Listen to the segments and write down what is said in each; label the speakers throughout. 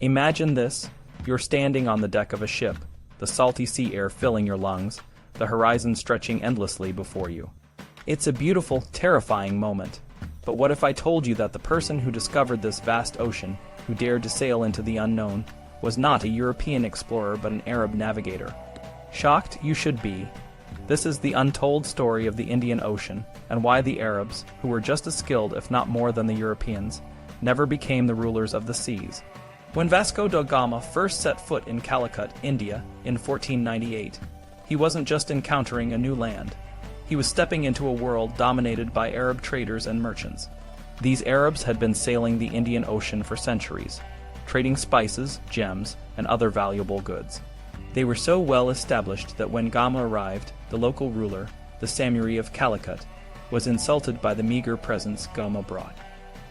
Speaker 1: Imagine this: you're standing on the deck of a ship, the salty sea air filling your lungs, the horizon stretching endlessly before you. It's a beautiful, terrifying moment. But what if I told you that the person who discovered this vast ocean, who dared to sail into the unknown, was not a European explorer but an Arab navigator? Shocked you should be. This is the untold story of the Indian Ocean, and why the Arabs, who were just as skilled if not more than the Europeans, never became the rulers of the seas. When Vasco da Gama first set foot in Calicut, India, in 1498, he wasn't just encountering a new land. He was stepping into a world dominated by Arab traders and merchants. These Arabs had been sailing the Indian Ocean for centuries, trading spices, gems, and other valuable goods. They were so well established that when Gama arrived, the local ruler, the Samuri of Calicut, was insulted by the meager presents Gama brought.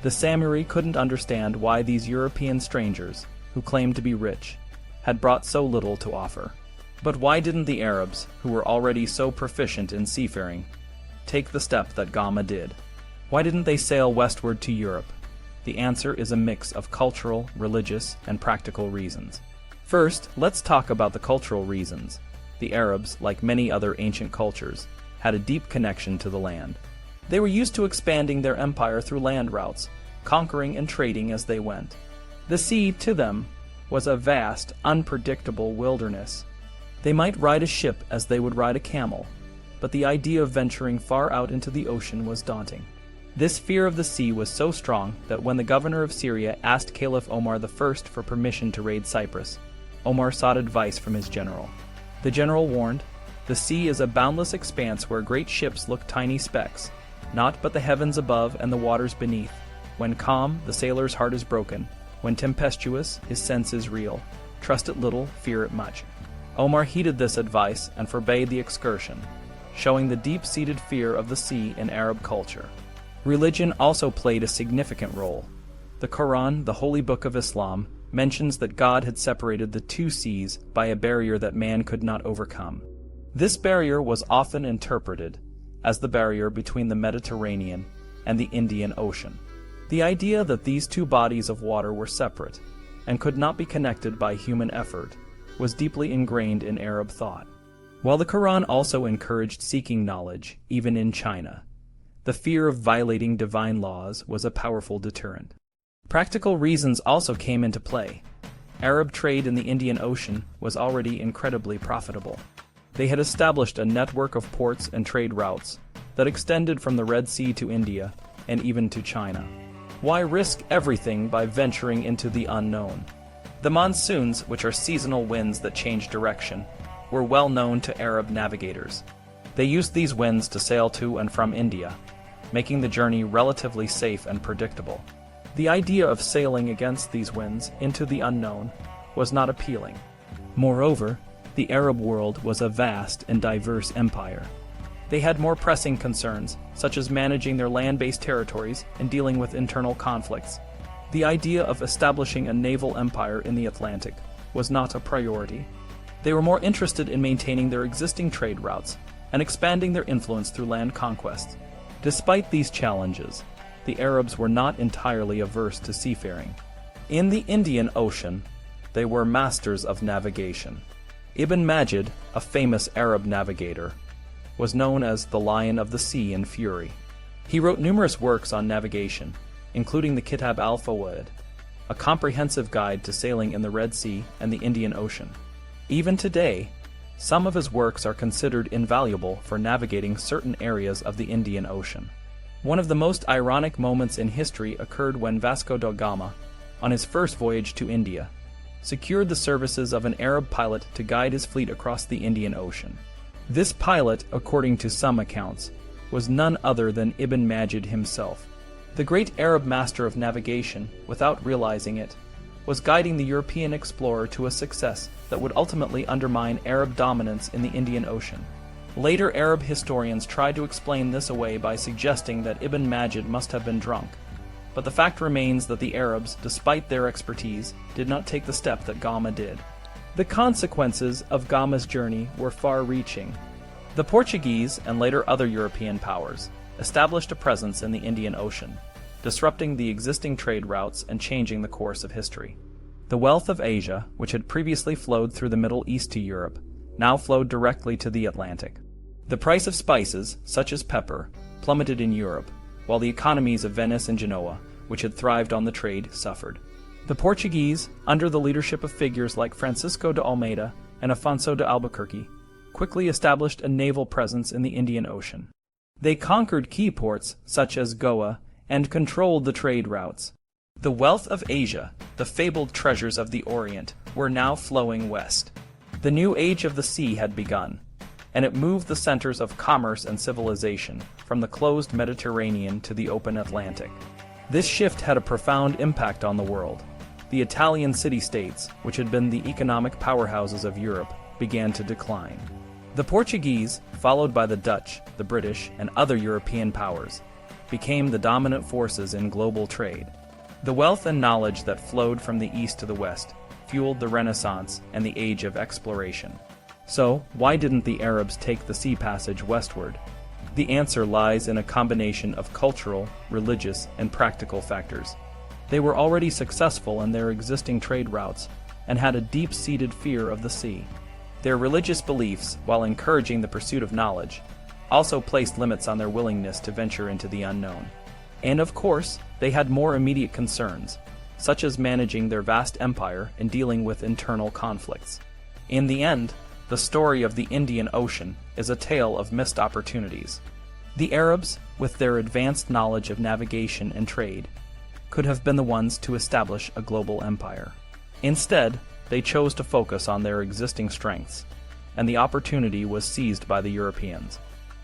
Speaker 1: The Samuri couldn't understand why these European strangers, who claimed to be rich, had brought so little to offer. But why didn't the Arabs, who were already so proficient in seafaring, take the step that Gama did? Why didn't they sail westward to Europe? The answer is a mix of cultural, religious, and practical reasons. First, let's talk about the cultural reasons. The Arabs, like many other ancient cultures, had a deep connection to the land. They were used to expanding their empire through land routes, conquering and trading as they went. The sea, to them, was a vast, unpredictable wilderness. They might ride a ship as they would ride a camel, but the idea of venturing far out into the ocean was daunting. This fear of the sea was so strong that when the governor of Syria asked Caliph Omar I for permission to raid Cyprus, Omar sought advice from his general. The general warned, "The sea is a boundless expanse where great ships look tiny specks, naught but the heavens above and the waters beneath. When calm, the sailor's heart is broken. When tempestuous, his sense is real. Trust it little, fear it much." Omar heeded this advice and forbade the excursion, showing the deep-seated fear of the sea in Arab culture. Religion also played a significant role. The Quran, the holy book of Islam, mentions that God had separated the two seas by a barrier that man could not overcome. This barrier was often interpreted as the barrier between the Mediterranean and the Indian Ocean. The idea that these two bodies of water were separate and could not be connected by human effort was deeply ingrained in Arab thought. While the Quran also encouraged seeking knowledge, even in China, the fear of violating divine laws was a powerful deterrent. Practical reasons also came into play. Arab trade in the Indian Ocean was already incredibly profitable. They had established a network of ports and trade routes that extended from the Red Sea to India and even to China. Why risk everything by venturing into the unknown? The monsoons, which are seasonal winds that change direction, were well known to Arab navigators. They used these winds to sail to and from India, making the journey relatively safe and predictable. The idea of sailing against these winds into the unknown was not appealing. Moreover, the Arab world was a vast and diverse empire. They had more pressing concerns, such as managing their land-based territories and dealing with internal conflicts. The idea of establishing a naval empire in the Atlantic was not a priority. They were more interested in maintaining their existing trade routes and expanding their influence through land conquests. Despite these challenges, the Arabs were not entirely averse to seafaring. In the Indian Ocean, they were masters of navigation. Ibn Majid, a famous Arab navigator, was known as the Lion of the Sea in Fury. He wrote numerous works on navigation, including the Kitab al-Fawaid, a comprehensive guide to sailing in the Red Sea and the Indian Ocean. Even today, some of his works are considered invaluable for navigating certain areas of the Indian Ocean. One of the most ironic moments in history occurred when Vasco da Gama, on his first voyage to India, secured the services of an Arab pilot to guide his fleet across the Indian Ocean. This pilot, according to some accounts, was none other than Ibn Majid himself. The great Arab master of navigation, without realizing it, was guiding the European explorer to a success that would ultimately undermine Arab dominance in the Indian Ocean. Later Arab historians tried to explain this away by suggesting that Ibn Majid must have been drunk, but the fact remains that the Arabs, despite their expertise, did not take the step that Gama did. The consequences of Gama's journey were far-reaching. The Portuguese, and later other European powers, established a presence in the Indian Ocean, disrupting the existing trade routes and changing the course of history. The wealth of Asia, which had previously flowed through the Middle East to Europe, now flowed directly to the Atlantic. The price of spices, such as pepper, plummeted in Europe, while the economies of Venice and Genoa, which had thrived on the trade, suffered. The Portuguese, under the leadership of figures like Francisco de Almeida and Afonso de Albuquerque, quickly established a naval presence in the Indian Ocean. They conquered key ports such as Goa and controlled the trade routes. The wealth of Asia, the fabled treasures of the Orient, were now flowing west. The new age of the sea had begun, and it moved the centers of commerce and civilization from the closed Mediterranean to the open Atlantic. This shift had a profound impact on the world. The Italian city-states, which had been the economic powerhouses of Europe, began to decline. The Portuguese, followed by the Dutch, the British, and other European powers, became the dominant forces in global trade. The wealth and knowledge that flowed from the east to the west fueled the Renaissance and the age of exploration. So, why didn't the Arabs take the sea passage westward? The answer lies in a combination of cultural, religious, and practical factors. They were already successful in their existing trade routes and had a deep-seated fear of the sea. Their religious beliefs, while encouraging the pursuit of knowledge, also placed limits on their willingness to venture into the unknown. And of course, they had more immediate concerns, such as managing their vast empire and dealing with internal conflicts. In the end, the story of the Indian Ocean is a tale of missed opportunities. The Arabs, with their advanced knowledge of navigation and trade, could have been the ones to establish a global empire. Instead, they chose to focus on their existing strengths, and the opportunity was seized by the Europeans.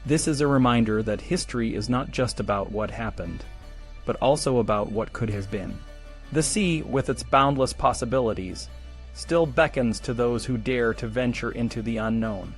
Speaker 1: This is a reminder that history is not just about what happened, but also about what could have been. The sea, with its boundless possibilities, still beckons to those who dare to venture into the unknown.